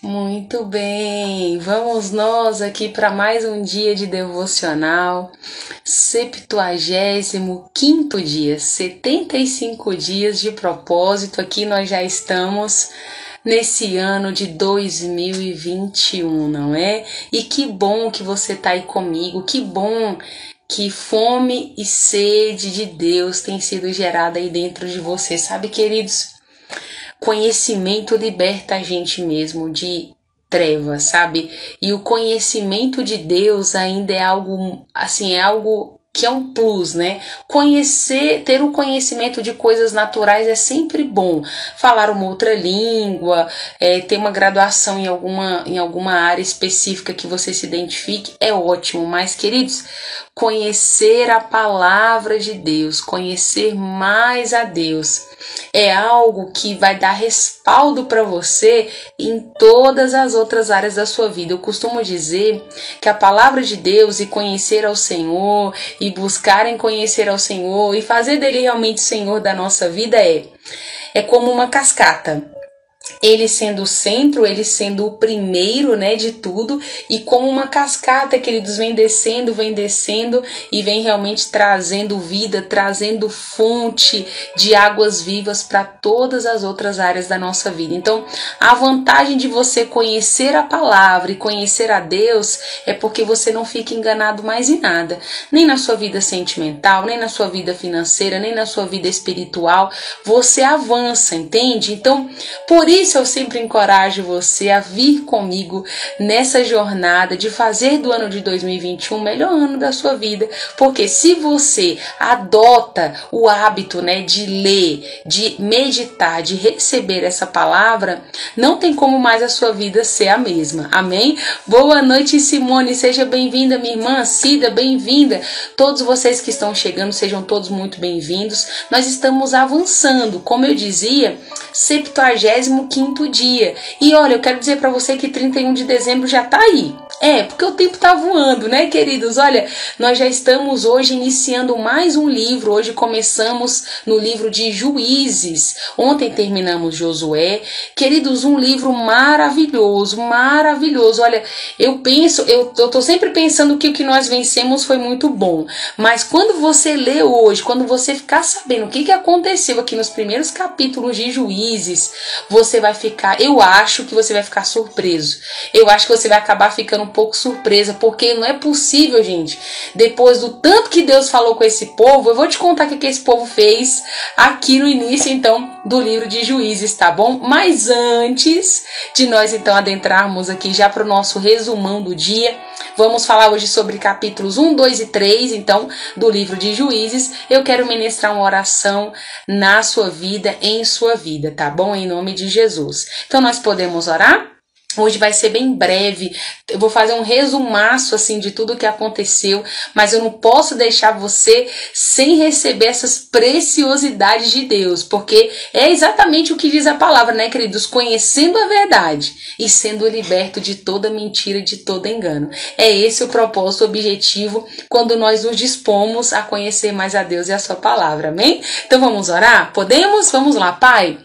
Muito bem, vamos nós aqui para mais um dia de devocional, 75º dia, 75 dias de propósito. Aqui nós já estamos nesse ano de 2021, não é? E que bom que você tá aí comigo, que bom que fome e sede de Deus tem sido gerada aí dentro de você, sabe, queridos? Conhecimento liberta a gente mesmo de trevas, sabe? E o conhecimento de Deus ainda é algo, assim, é algo que é um plus, né? Ter o conhecimento de coisas naturais é sempre bom. Falar uma outra língua, ter uma graduação em alguma área específica que você se identifique é ótimo. Mas, queridos, conhecer a palavra de Deus, conhecer mais a Deus, é algo que vai dar respaldo para você em todas as outras áreas da sua vida. Eu costumo dizer que a palavra de Deus e conhecer ao Senhor, e buscar em conhecer ao Senhor, e fazer dele realmente Senhor da nossa vida é como uma cascata. Ele sendo o centro, ele sendo o primeiro, né, de tudo, e como uma cascata, queridos, vem descendo e vem realmente trazendo vida, trazendo fonte de águas vivas para todas as outras áreas da nossa vida. Então, a vantagem de você conhecer a palavra e conhecer a Deus é porque você não fica enganado mais em nada, nem na sua vida sentimental, nem na sua vida financeira, nem na sua vida espiritual. Você avança, entende? Então, por isso eu sempre encorajo você a vir comigo nessa jornada de fazer do ano de 2021 o melhor ano da sua vida, porque se você adota o hábito, né, de ler, de meditar, de receber essa palavra, não tem como mais a sua vida ser a mesma, amém? Boa noite, Simone, seja bem-vinda, minha irmã Cida, bem-vinda, todos vocês que estão chegando, sejam todos muito bem-vindos. Nós estamos avançando, como eu dizia, 75º dia. E olha, eu quero dizer para você que 31 de dezembro já tá aí. Porque o tempo tá voando, né, queridos? Olha, nós já estamos hoje iniciando mais um livro. Hoje começamos no livro de Juízes. Ontem terminamos Josué. Queridos, um livro maravilhoso, maravilhoso. Olha, eu tô sempre pensando que o que nós vencemos foi muito bom. Mas quando você lê hoje, quando você ficar sabendo o que aconteceu aqui nos primeiros capítulos de Juízes, você vai ficar, eu acho que você vai ficar surpreso. Eu acho que você vai acabar ficando um pouco surpresa, porque não é possível, gente. Depois do tanto que Deus falou com esse povo, eu vou te contar o que esse povo fez aqui no início, então, do livro de Juízes, tá bom? Mas antes de nós, então, adentrarmos aqui já para o nosso resumão do dia, vamos falar hoje sobre capítulos 1, 2 e 3, então, do livro de Juízes. Eu quero ministrar uma oração na sua vida, em sua vida, tá bom? Em nome de Jesus. Então, nós podemos orar? Hoje vai ser bem breve, eu vou fazer um resumaço assim de tudo que aconteceu, mas eu não posso deixar você sem receber essas preciosidades de Deus, porque é exatamente o que diz a palavra, né, queridos? Conhecendo a verdade e sendo liberto de toda mentira, de todo engano. É esse o propósito, o objetivo, quando nós nos dispomos a conhecer mais a Deus e a sua palavra, amém? Então vamos orar? Podemos? Vamos lá, Pai.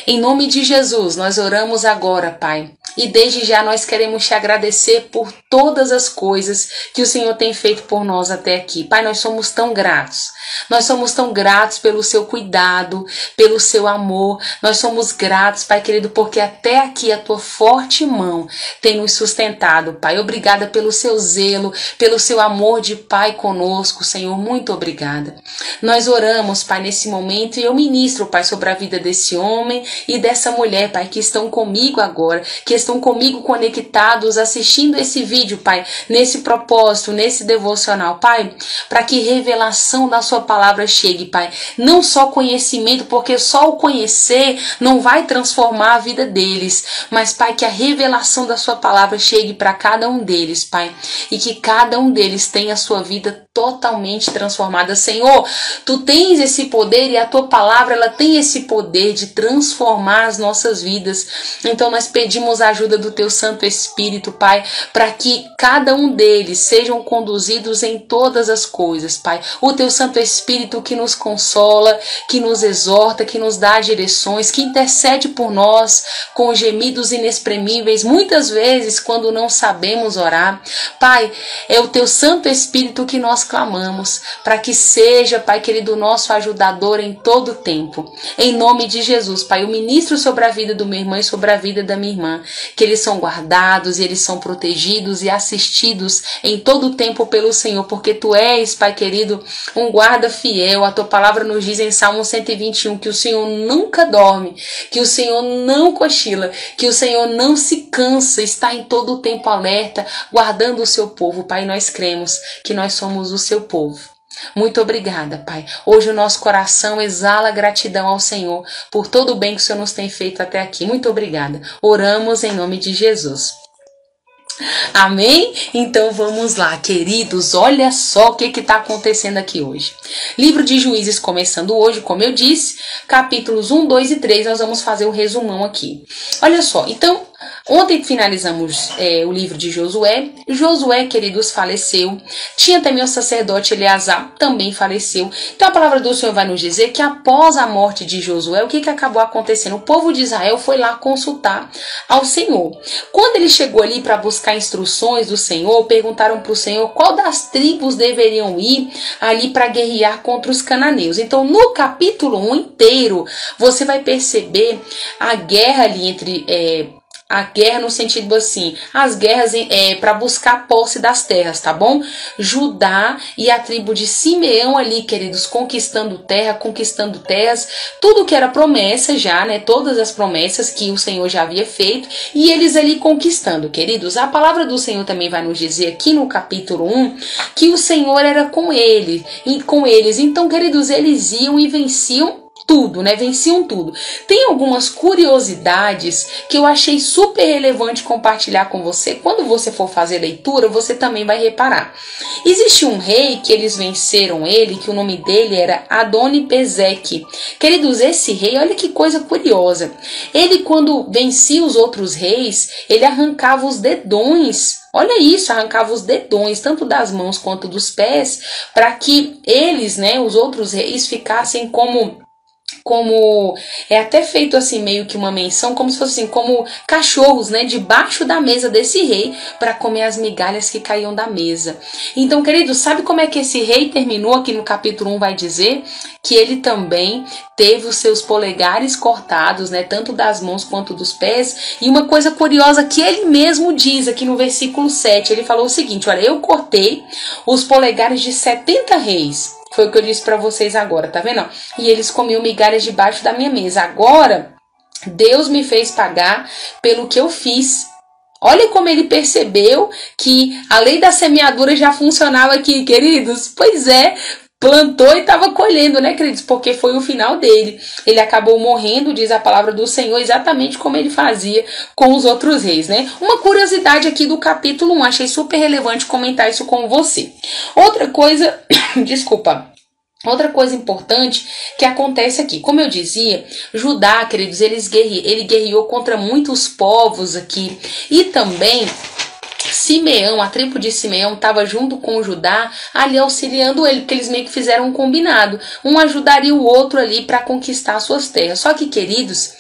Em nome de Jesus, nós oramos agora, Pai. E desde já nós queremos te agradecer por todas as coisas que o Senhor tem feito por nós até aqui. Pai, nós somos tão gratos. Nós somos tão gratos pelo seu cuidado, pelo seu amor. Nós somos gratos, Pai querido, porque até aqui a tua forte mão tem nos sustentado, Pai. Obrigada pelo seu zelo, pelo seu amor de Pai conosco, Senhor. Muito obrigada. Nós oramos, Pai, nesse momento, e eu ministro, Pai, sobre a vida desse homem e dessa mulher, Pai, que estão comigo agora, que estão comigo conectados, assistindo esse vídeo, Pai, nesse propósito, nesse devocional, Pai, para que revelação da sua palavra chegue, Pai. Não só conhecimento, porque só o conhecer não vai transformar a vida deles, mas, Pai, que a revelação da sua palavra chegue para cada um deles, Pai, e que cada um deles tenha a sua vida totalmente transformada. Senhor, tu tens esse poder e a tua palavra, ela tem esse poder de transformar as nossas vidas. Então nós pedimos a ajuda do teu Santo Espírito, Pai, para que cada um deles sejam conduzidos em todas as coisas, Pai. O teu Santo Espírito que nos consola, que nos exorta, que nos dá direções, que intercede por nós com gemidos inexprimíveis, muitas vezes quando não sabemos orar. Pai, é o teu Santo Espírito que nós clamamos, para que seja, Pai querido, nosso ajudador em todo o tempo. Em nome de Jesus, Pai, eu ministro sobre a vida do meu irmão e sobre a vida da minha irmã, que eles são guardados e eles são protegidos e assistidos em todo o tempo pelo Senhor, porque tu és, Pai querido, um guarda fiel. A tua palavra nos diz em Salmo 121 que o Senhor nunca dorme, que o Senhor não cochila, que o Senhor não se cansa, está em todo o tempo alerta, guardando o seu povo. Pai, nós cremos que nós somos o seu povo. Muito obrigada, Pai. Hoje o nosso coração exala gratidão ao Senhor por todo o bem que o Senhor nos tem feito até aqui. Muito obrigada. Oramos em nome de Jesus. Amém? Então vamos lá, queridos, olha só o que está acontecendo aqui hoje. Livro de Juízes começando hoje, como eu disse, capítulos 1, 2 e 3, nós vamos fazer o resumão aqui. Olha só, então, ontem finalizamos o livro de Josué. Josué, queridos, faleceu. Tinha também o sacerdote Eleazar, também faleceu. Então a palavra do Senhor vai nos dizer que após a morte de Josué, o que acabou acontecendo? O povo de Israel foi lá consultar ao Senhor. Quando ele chegou ali para buscar instruções do Senhor, perguntaram para o Senhor qual das tribos deveriam ir ali para guerrear contra os cananeus. Então no capítulo 1 inteiro, você vai perceber a guerra ali entre... a guerra no sentido assim, as guerras para buscar a posse das terras, tá bom? Judá e a tribo de Simeão ali, queridos, conquistando terras, tudo que era promessa já, né? Todas as promessas que o Senhor já havia feito e eles ali conquistando, queridos. A palavra do Senhor também vai nos dizer aqui no capítulo 1 que o Senhor era com eles. Então, queridos, eles iam e venciam tudo, né? Venciam tudo. Tem algumas curiosidades que eu achei super relevante compartilhar com você. Quando você for fazer leitura, você também vai reparar. Existe um rei que eles venceram ele, que o nome dele era Adoni-Bezeque. Queridos, esse rei, olha que coisa curiosa. Ele, quando vencia os outros reis, ele arrancava os dedões. Olha isso, arrancava os dedões, tanto das mãos quanto dos pés, para que eles, né, os outros reis, ficassem como é até feito assim meio que uma menção, como se fosse assim, como cachorros, né, debaixo da mesa desse rei para comer as migalhas que caíam da mesa. Então, queridos, sabe como é que esse rei terminou? Aqui no capítulo 1 vai dizer que ele também teve os seus polegares cortados, né, tanto das mãos quanto dos pés. E uma coisa curiosa que ele mesmo diz aqui no versículo 7, ele falou o seguinte: olha, eu cortei os polegares de 70 reis. Foi o que eu disse para vocês agora, tá vendo? E eles comiam migalhas debaixo da minha mesa. Agora, Deus me fez pagar pelo que eu fiz. Olha como ele percebeu que a lei da semeadura já funcionava aqui, queridos. Pois é, plantou e estava colhendo, né, queridos? Porque foi o final dele. Ele acabou morrendo, diz a palavra do Senhor, exatamente como ele fazia com os outros reis, né? Uma curiosidade aqui do capítulo 1, achei super relevante comentar isso com você. Outra coisa, desculpa. Outra coisa importante que acontece aqui, como eu dizia, Judá, queridos, ele guerreou contra muitos povos aqui e também Simeão, a tribo de Simeão estava junto com Judá ali auxiliando ele, porque eles meio que fizeram um combinado. Um ajudaria o outro ali para conquistar suas terras. Só que, queridos,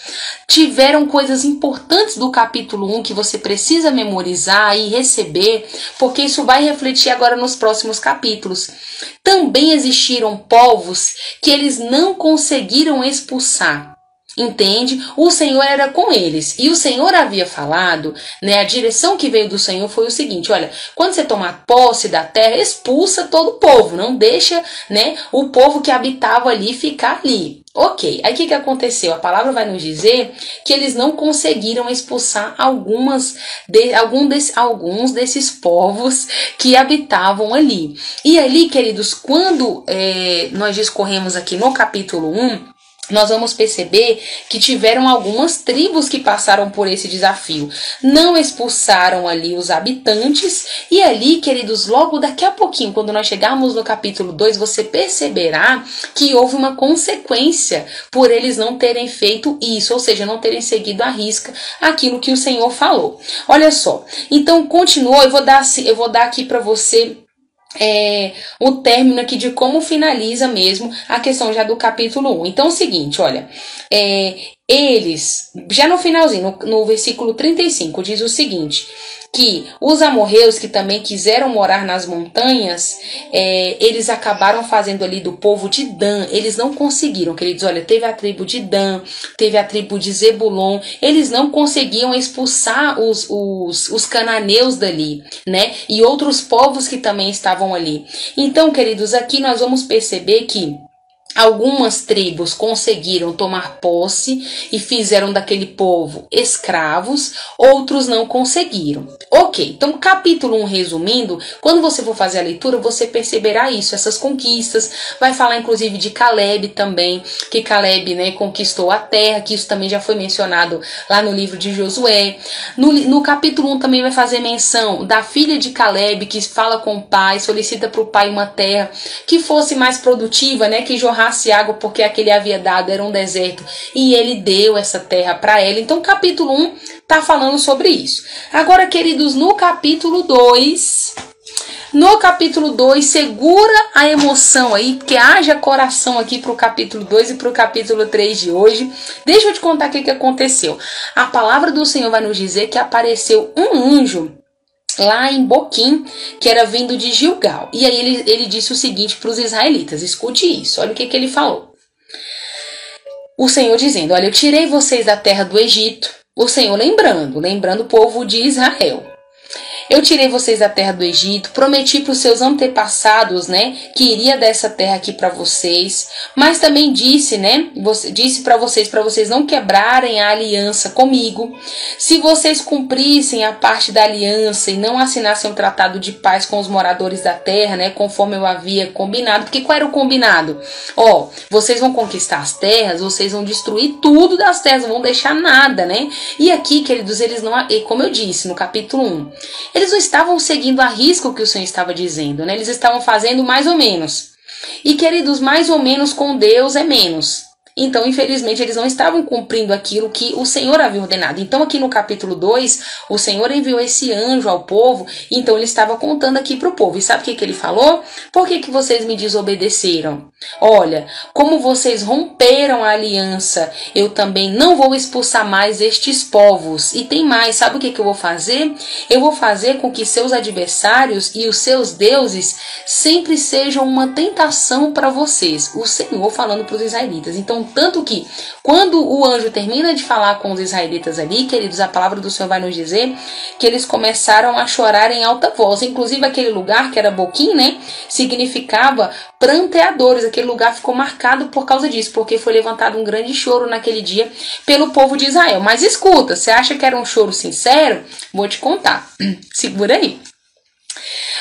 tiveram coisas importantes do capítulo 1 que você precisa memorizar e receber, porque isso vai refletir agora nos próximos capítulos. Também existiram povos que eles não conseguiram expulsar. Entende? O Senhor era com eles. E o Senhor havia falado, né? A direção que veio do Senhor foi o seguinte: olha, quando você tomar posse da terra, expulsa todo o povo. Não deixa, né, o povo que habitava ali ficar ali. Ok, aí o que aconteceu? A palavra vai nos dizer que eles não conseguiram expulsar alguns desses povos que habitavam ali. E ali, queridos, quando nós discorremos aqui no capítulo 1, nós vamos perceber que tiveram algumas tribos que passaram por esse desafio. Não expulsaram ali os habitantes. E ali, queridos, logo daqui a pouquinho, quando nós chegarmos no capítulo 2, você perceberá que houve uma consequência por eles não terem feito isso. Ou seja, não terem seguido à risca aquilo que o Senhor falou. Olha só. Então, continuou. Eu vou dar aqui para você o término aqui de como finaliza mesmo a questão já do capítulo 1. Então é o seguinte, olha, eles, já no finalzinho, no versículo 35, diz o seguinte, que os amorreus que também quiseram morar nas montanhas, eles acabaram fazendo ali do povo de Dan, eles não conseguiram, queridos, olha, teve a tribo de Dan, teve a tribo de Zebulon, eles não conseguiam expulsar os cananeus dali, né, e outros povos que também estavam ali. Então, queridos, aqui nós vamos perceber que algumas tribos conseguiram tomar posse e fizeram daquele povo escravos, outros não conseguiram. Ok, então capítulo 1 resumindo, quando você for fazer a leitura, você perceberá isso, essas conquistas, vai falar inclusive de Caleb também, que Caleb, né, conquistou a terra, que isso também já foi mencionado lá no livro de Josué. No capítulo 1 também vai fazer menção da filha de Caleb, que fala com o pai, solicita para o pai uma terra que fosse mais produtiva, né, que jorrasse água, porque a que ele havia dado era um deserto e ele deu essa terra para ela. Então capítulo 1 está falando sobre isso. Agora, queridos, no capítulo 2, segura a emoção aí, porque haja coração aqui para o capítulo 2 e para o capítulo 3 de hoje. Deixa eu te contar o que aconteceu. A palavra do Senhor vai nos dizer que apareceu um anjo lá em Boquim, que era vindo de Gilgal. E aí ele disse o seguinte para os israelitas, escute isso, olha o que ele falou. O Senhor dizendo, olha, eu tirei vocês da terra do Egito, o Senhor lembrando o povo de Israel. Eu tirei vocês da terra do Egito, prometi para os seus antepassados, né, que iria dar essa terra aqui para vocês, mas também disse, né, disse para vocês não quebrarem a aliança comigo. Se vocês cumprissem a parte da aliança e não assinassem um tratado de paz com os moradores da terra, né, conforme eu havia combinado, porque qual era o combinado? Vocês vão conquistar as terras, vocês vão destruir tudo das terras, não vão deixar nada, né? E aqui, queridos, eles não, como eu disse no capítulo 1, eles não estavam seguindo a risca o que o Senhor estava dizendo, né? Eles estavam fazendo mais ou menos. E, queridos, mais ou menos com Deus é menos. Então, infelizmente, eles não estavam cumprindo aquilo que o Senhor havia ordenado. Então, aqui no capítulo 2, o Senhor enviou esse anjo ao povo, então ele estava contando aqui para o povo. E sabe o que ele falou? Por que vocês me desobedeceram? Olha, como vocês romperam a aliança, eu também não vou expulsar mais estes povos. E tem mais, sabe o que eu vou fazer? Eu vou fazer com que seus adversários e os seus deuses sempre sejam uma tentação para vocês. O Senhor falando para os israelitas. Então, tanto que quando o anjo termina de falar com os israelitas ali, queridos, a palavra do Senhor vai nos dizer que eles começaram a chorar em alta voz. Inclusive aquele lugar que era Boquim, né, significava pranteadores. Aquele lugar ficou marcado por causa disso, porque foi levantado um grande choro naquele dia pelo povo de Israel. Mas escuta, você acha que era um choro sincero? Vou te contar. Segura aí.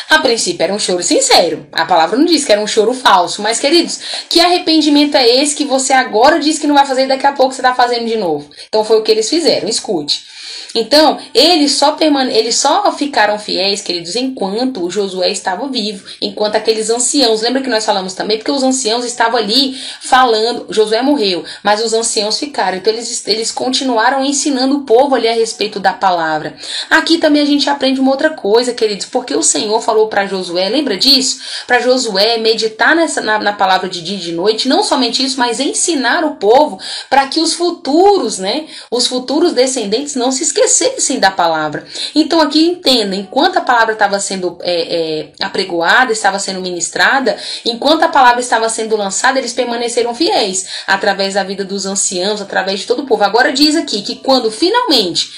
A princípio era um choro sincero, a palavra não diz que era um choro falso, mas queridos, que arrependimento é esse que você agora diz que não vai fazer e daqui a pouco você está fazendo de novo? Então foi o que eles fizeram, escute. Então, eles só ficaram fiéis, queridos, enquanto o Josué estava vivo, enquanto aqueles anciãos, lembra que nós falamos também, porque os anciãos estavam ali falando, Josué morreu, mas os anciãos ficaram, então eles continuaram ensinando o povo ali a respeito da palavra. Aqui também a gente aprende uma outra coisa, queridos, porque o Senhor falou para Josué, lembra disso? Para Josué meditar na palavra de dia e de noite, não somente isso, mas ensinar o povo para que os futuros, né, os futuros descendentes não se esqueçam da palavra. Então aqui entenda, enquanto a palavra estava sendo apregoada, estava sendo ministrada, enquanto a palavra estava sendo lançada, eles permaneceram fiéis, através da vida dos anciãos, através de todo o povo. Agora diz aqui que quando finalmente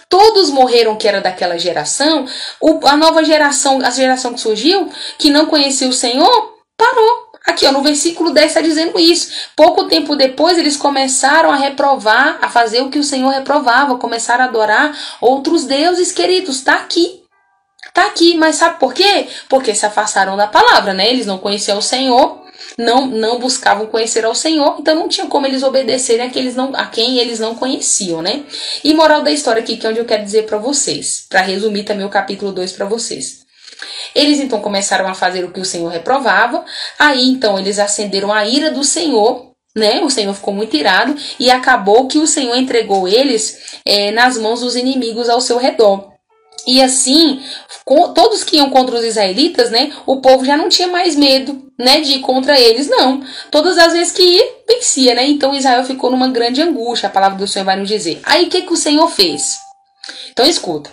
todos morreram que era daquela geração, a nova geração, a geração que surgiu, que não conhecia o Senhor, parou. Aqui, no versículo 10 está dizendo isso. Pouco tempo depois, eles começaram a reprovar, a fazer o que o Senhor reprovava, começaram a adorar outros deuses, queridos. Está aqui. Está aqui, mas sabe por quê? Porque se afastaram da palavra, né? Eles não conheciam o Senhor. não buscavam conhecer ao Senhor, então não tinha como eles obedecerem a quem eles não conheciam, né? E moral da história aqui, que é onde eu quero dizer para vocês, para resumir também o capítulo 2 para vocês. Eles então começaram a fazer o que o Senhor reprovava, aí então eles acenderam a ira do Senhor, né? O Senhor ficou muito irado e acabou que o Senhor entregou eles nas mãos dos inimigos ao seu redor. E assim, todos que iam contra os israelitas, né, o povo já não tinha mais medo, né, de ir contra eles, não. Todas as vezes que ia, vencia, né? Então Israel ficou numa grande angústia, a palavra do Senhor vai nos dizer. Aí o que o Senhor fez? Então escuta,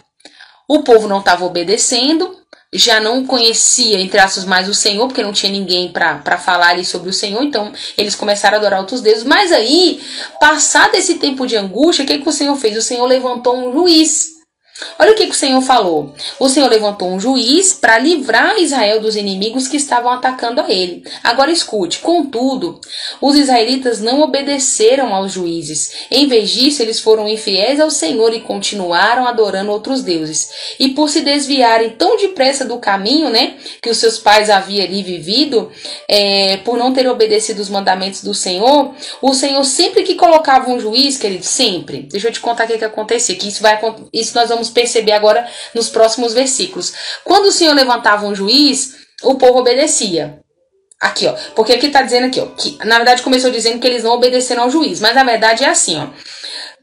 o povo não estava obedecendo, já não conhecia, entre aspas, mais o Senhor, porque não tinha ninguém para falar ali sobre o Senhor, então eles começaram a adorar outros deuses. Mas aí, passado esse tempo de angústia, o que o Senhor fez? O Senhor levantou um juiz. Olha o que o Senhor falou. O Senhor levantou um juiz para livrar Israel dos inimigos que estavam atacando a ele. Agora escute, contudo, os israelitas não obedeceram aos juízes. Em vez disso, eles foram infiéis ao Senhor e continuaram adorando outros deuses. E por se desviarem tão depressa do caminho, né, que os seus pais haviam ali vivido, por não terem obedecido os mandamentos do Senhor, o Senhor sempre que colocava um juiz, querido, sempre, deixa eu te contar o que acontecia, que isso nós vamos perceber agora nos próximos versículos. Quando o Senhor levantava um juiz, o povo obedecia. Aqui, ó, porque aqui tá dizendo aqui, ó, que na verdade começou dizendo que eles não obedeceram ao juiz, mas na verdade é assim, ó.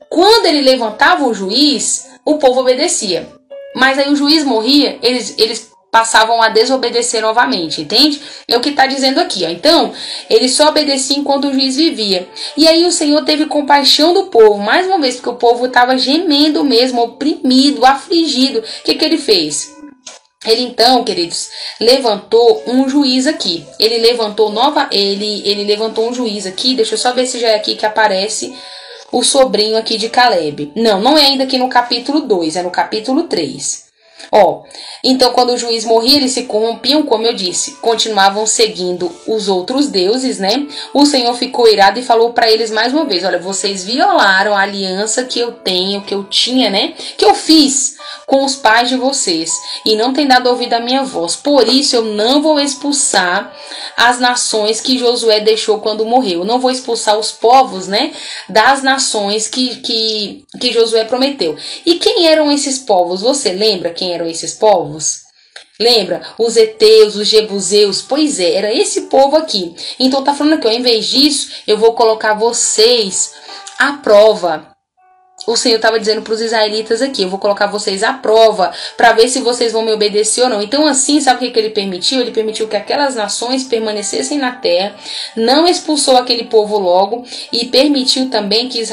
Quando ele levantava o juiz, o povo obedecia. Mas aí o juiz morria, eles passavam a desobedecer novamente, entende? É o que está dizendo aqui, ó. Então, eles só obedeciam enquanto o juiz vivia. E aí o Senhor teve compaixão do povo, mais uma vez, porque o povo estava gemendo mesmo, oprimido, afligido. O que ele fez? Ele então, queridos, levantou um juiz aqui. Ele levantou um juiz aqui. Deixa eu só ver se já é aqui que aparece o sobrinho aqui de Caleb. Não é ainda aqui no capítulo 2, é no capítulo 3. Ó, então quando o juiz morria, eles se corrompiam, como eu disse, continuavam seguindo os outros deuses, né? O Senhor ficou irado e falou para eles mais uma vez: olha, vocês violaram a aliança que eu tinha, né? Que eu fiz com os pais de vocês e não tem dado ouvido à minha voz. Por isso eu não vou expulsar as nações que Josué deixou quando morreu. Eu não vou expulsar os povos, né, das nações que Josué prometeu. E quem eram esses povos? Você lembra quem eram esses povos? Lembra? Os heteus, os jebuseus. Pois é, era esse povo aqui. Então tá falando aqui, ó, em vez disso, eu vou colocar vocês à prova. O Senhor estava dizendo para os israelitas aqui: eu vou colocar vocês à prova para ver se vocês vão me obedecer ou não. Então assim, sabe o que ele permitiu? Ele permitiu que aquelas nações permanecessem na terra, não expulsou aquele povo logo e permitiu também que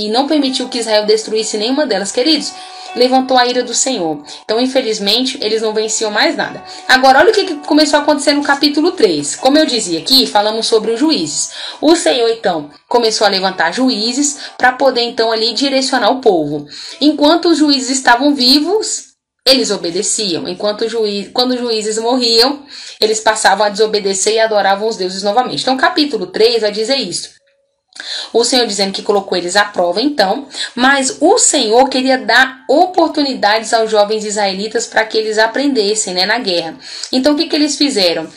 não permitiu que Israel destruísse nenhuma delas, queridos. Levantou a ira do Senhor. Então, infelizmente, eles não venciam mais nada. Agora, olha o que começou a acontecer no capítulo 3. Como eu dizia aqui, falamos sobre os juízes. O Senhor, então, começou a levantar juízes para poder, então, ali direcionar o povo. Enquanto os juízes estavam vivos, eles obedeciam. Quando os juízes morriam, eles passavam a desobedecer e adoravam os deuses novamente. Então, capítulo 3 vai dizer isso. O Senhor dizendo que colocou eles à prova, então, mas o Senhor queria dar oportunidades aos jovens israelitas para que eles aprendessem, né, na guerra. Então, o que eles fizeram?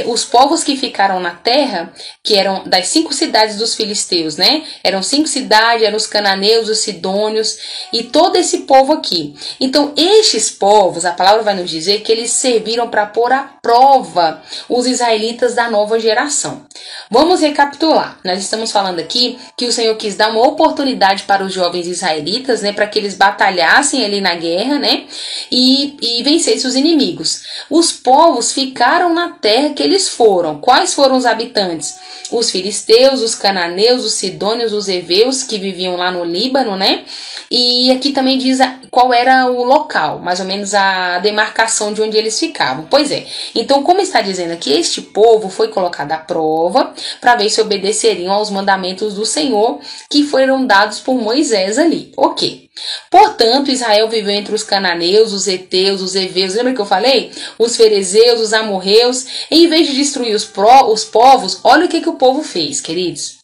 Os povos que ficaram na terra, que eram das 5 cidades dos filisteus, né? Eram 5 cidades, eram os cananeus, os sidônios e todo esse povo aqui. Então, estes povos, a palavra vai nos dizer que eles serviram para pôr à prova os israelitas da nova geração. Vamos recapitular. Nós estamos falando aqui que o Senhor quis dar uma oportunidade para os jovens israelitas, né, para que eles batalhassem ali na guerra, né, e vencessem os inimigos. Os povos ficaram na terra que eles foram. Quais foram os habitantes? Os filisteus, os cananeus, os sidônios, os heveus que viviam lá no Líbano, né? E aqui também diz qual era o local, mais ou menos a demarcação de onde eles ficavam. Pois é. Então, como está dizendo aqui, este povo foi colocado à prova para ver se obedeceriam aos mandamentos do Senhor que foram dados por Moisés ali. Ok. Portanto, Israel viveu entre os cananeus, os heteus, os heveus, lembra que eu falei? Os ferezeus, os amorreus. Em vez de destruir os povos, olha o que o povo fez, queridos.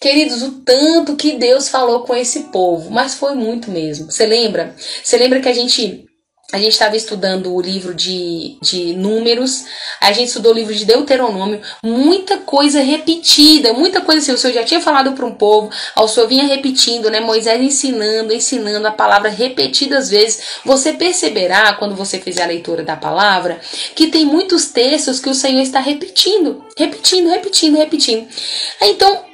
Queridos, o tanto que Deus falou com esse povo, mas foi muito mesmo. Você lembra? Você lembra que a gente A gente estava estudando o livro de Números, a gente estudou o livro de Deuteronômio, muita coisa repetida, muita coisa assim, o Senhor já tinha falado para um povo, o Senhor vinha repetindo, né? Moisés ensinando a palavra repetidas vezes. Você perceberá, quando você fizer a leitura da palavra, que tem muitos textos que o Senhor está repetindo. Então,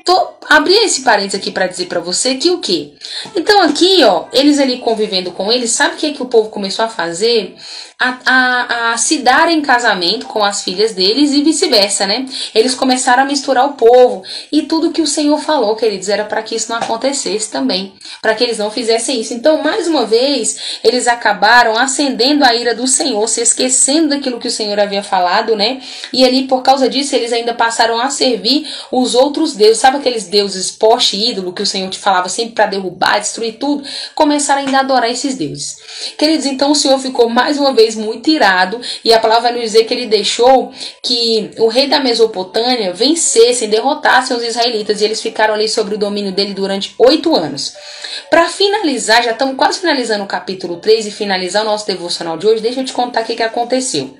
abri esse parênteses aqui para dizer para você que o quê? Então aqui, ó, eles ali convivendo com eles, sabe o que o povo começou a fazer? A se dar em casamento com as filhas deles e vice-versa, né? Eles começaram a misturar o povo e tudo que o Senhor falou, queridos, era para que isso não acontecesse também, para que eles não fizessem isso. Então, mais uma vez, eles acabaram acendendo a ira do Senhor, se esquecendo daquilo que o Senhor havia falado, né? E ali, por causa disso, eles ainda passaram a servir os outros deuses. Sabe aqueles deuses poste ídolo que o Senhor te falava sempre para derrubar, destruir tudo? Começaram ainda a adorar esses deuses. Queridos, então o Senhor ficou mais uma vez muito irado, e a palavra vai nos dizer que ele deixou que o rei da Mesopotâmia vencessem, derrotassem os israelitas, e eles ficaram ali sobre o domínio dele durante 8 anos. Para finalizar, já estamos quase finalizando o capítulo 3 e finalizar o nosso devocional de hoje, deixa eu te contar o que aconteceu.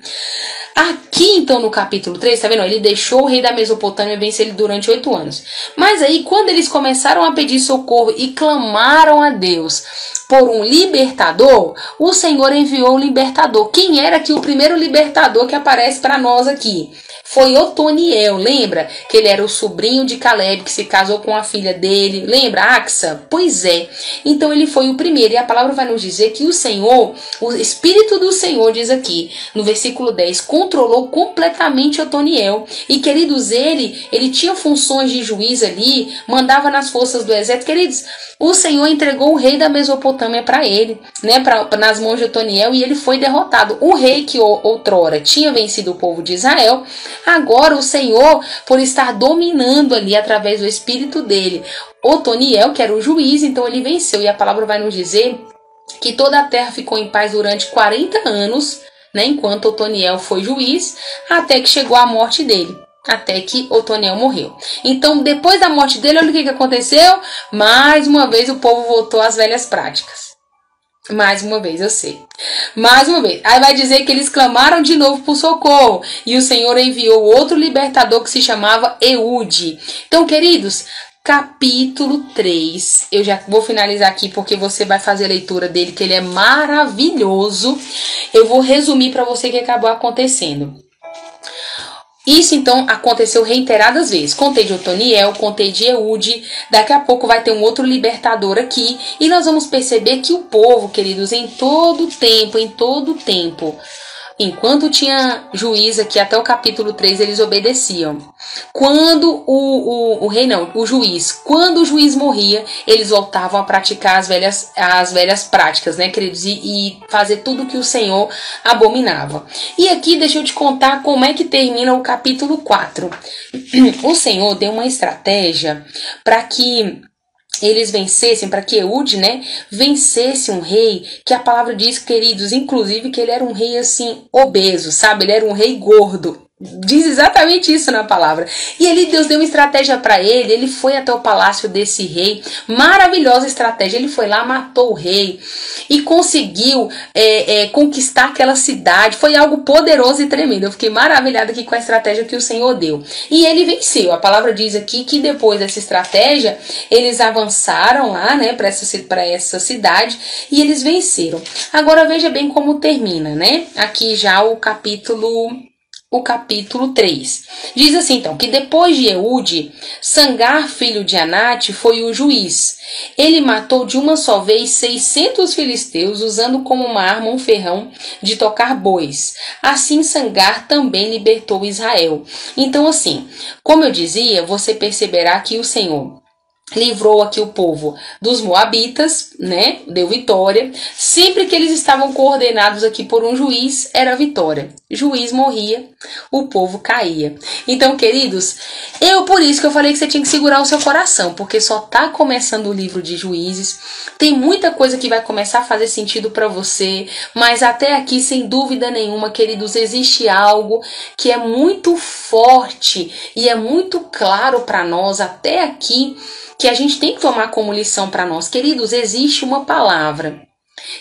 Aqui, então, no capítulo 3, tá vendo? Ele deixou o rei da Mesopotâmia vencer ele durante 8 anos. Mas aí, quando eles começaram a pedir socorro e clamaram a Deus por um libertador, o Senhor enviou um libertador. Quem era que o primeiro libertador que aparece para nós aqui? Foi Otoniel, lembra? Que ele era o sobrinho de Caleb, que se casou com a filha dele. Lembra, Axa? Pois é. Então ele foi o primeiro. E a palavra vai nos dizer que o Senhor, o Espírito do Senhor, diz aqui, no versículo 10, controlou completamente Otoniel. E, queridos, ele tinha funções de juiz ali, mandava nas forças do exército. Queridos, o Senhor entregou o rei da Mesopotâmia para ele, né, nas mãos de Otoniel, e ele foi derrotado. O rei que outrora tinha vencido o povo de Israel, agora o Senhor, por estar dominando ali através do espírito dele, Otoniel, que era o juiz, então ele venceu. E a palavra vai nos dizer que toda a terra ficou em paz durante 40 anos, né, enquanto Otoniel foi juiz, até que chegou a morte dele. Até que Otoniel morreu. Então, depois da morte dele, olha o que aconteceu. Mais uma vez o povo voltou às velhas práticas. Mais uma vez, eu sei. Mais uma vez. Aí vai dizer que eles clamaram de novo por socorro. E o Senhor enviou outro libertador que se chamava Eude. Então, queridos, capítulo 3. Eu já vou finalizar aqui porque você vai fazer a leitura dele, que ele é maravilhoso. Eu vou resumir para você o que acabou acontecendo. Isso, então, aconteceu reiteradas vezes. Contei de Otoniel, contei de Eude. Daqui a pouco vai ter um outro libertador aqui. E nós vamos perceber que o povo, queridos, em todo tempo, enquanto tinha juiz aqui até o capítulo 3, eles obedeciam. Quando o juiz, quando o juiz morria, eles voltavam a praticar as velhas práticas, né, queridos? E fazer tudo que o Senhor abominava. E aqui deixa eu te contar como é que termina o capítulo 4. O Senhor deu uma estratégia para que eles vencessem, para que Eude, né, vencesse um rei, que a palavra diz, queridos, inclusive que ele era um rei assim, obeso, sabe? Ele era um rei gordo. Diz exatamente isso na palavra. E ali Deus deu uma estratégia para ele. Ele foi até o palácio desse rei. Maravilhosa estratégia. Ele foi lá, matou o rei e conseguiu conquistar aquela cidade. Foi algo poderoso e tremendo. Eu fiquei maravilhada aqui com a estratégia que o Senhor deu. E ele venceu. A palavra diz aqui que depois dessa estratégia, eles avançaram lá, né, para essa cidade, e eles venceram. Agora veja bem como termina, né? Aqui já o capítulo 3. Diz assim, então, que depois de Eude, Sangar, filho de Anate, foi o juiz. Ele matou de uma só vez 600 filisteus, usando como uma arma um ferrão de tocar bois. Assim, Sangar também libertou Israel. Então, assim, como eu dizia, você perceberá que o Senhor livrou aqui o povo dos moabitas, né? Deu vitória. Sempre que eles estavam coordenados aqui por um juiz, era vitória. Juiz morria, o povo caía. Então, queridos, por isso que eu falei que você tinha que segurar o seu coração, porque só tá começando o livro de Juízes. Tem muita coisa que vai começar a fazer sentido para você, mas até aqui, sem dúvida nenhuma, queridos, existe algo que é muito forte e é muito claro para nós até aqui, que a gente tem que tomar como lição para nós. Queridos, existe uma palavra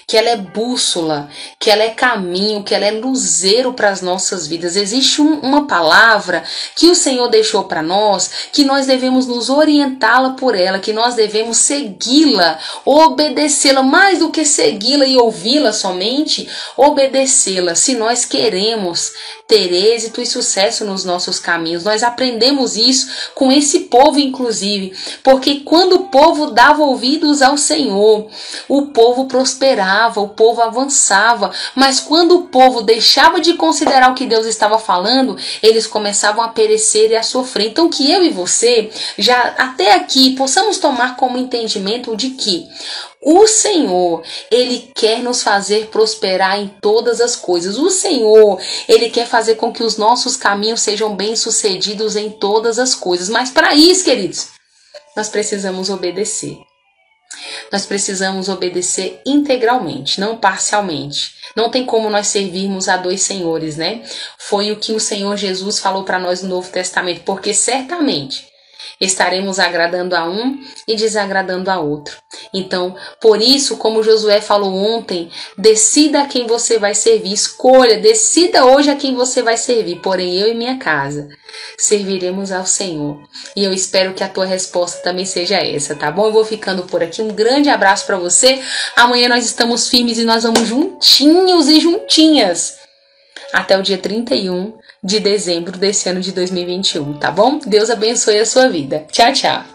que ela é bússola, que ela é caminho, que ela é luzeiro para as nossas vidas. Existe uma palavra que o Senhor deixou para nós, que nós devemos nos orientá-la por ela, que nós devemos segui-la, obedecê-la, mais do que segui-la e ouvi-la somente, obedecê-la, se nós queremos ter êxito e sucesso nos nossos caminhos. Nós aprendemos isso com esse povo, inclusive, porque quando o povo dava ouvidos ao Senhor, o povo prosperava, o povo avançava, mas quando o povo deixava de considerar o que Deus estava falando, eles começavam a perecer e a sofrer. Então que eu e você, já até aqui, possamos tomar como entendimento de que o Senhor, Ele quer nos fazer prosperar em todas as coisas. O Senhor, Ele quer fazer com que os nossos caminhos sejam bem-sucedidos em todas as coisas. Mas para isso, queridos, nós precisamos obedecer. Nós precisamos obedecer integralmente, não parcialmente. Não tem como nós servirmos a dois senhores, né? Foi o que o Senhor Jesus falou para nós no Novo Testamento, porque certamente estaremos agradando a um e desagradando a outro. Então, por isso, como Josué falou ontem, decida a quem você vai servir, escolha, decida hoje a quem você vai servir, porém eu e minha casa serviremos ao Senhor. E eu espero que a tua resposta também seja essa, tá bom? Eu vou ficando por aqui, um grande abraço para você. Amanhã nós estamos firmes e nós vamos juntinhos e juntinhas até o dia 31 de dezembro desse ano de 2021, tá bom? Deus abençoe a sua vida. Tchau, tchau.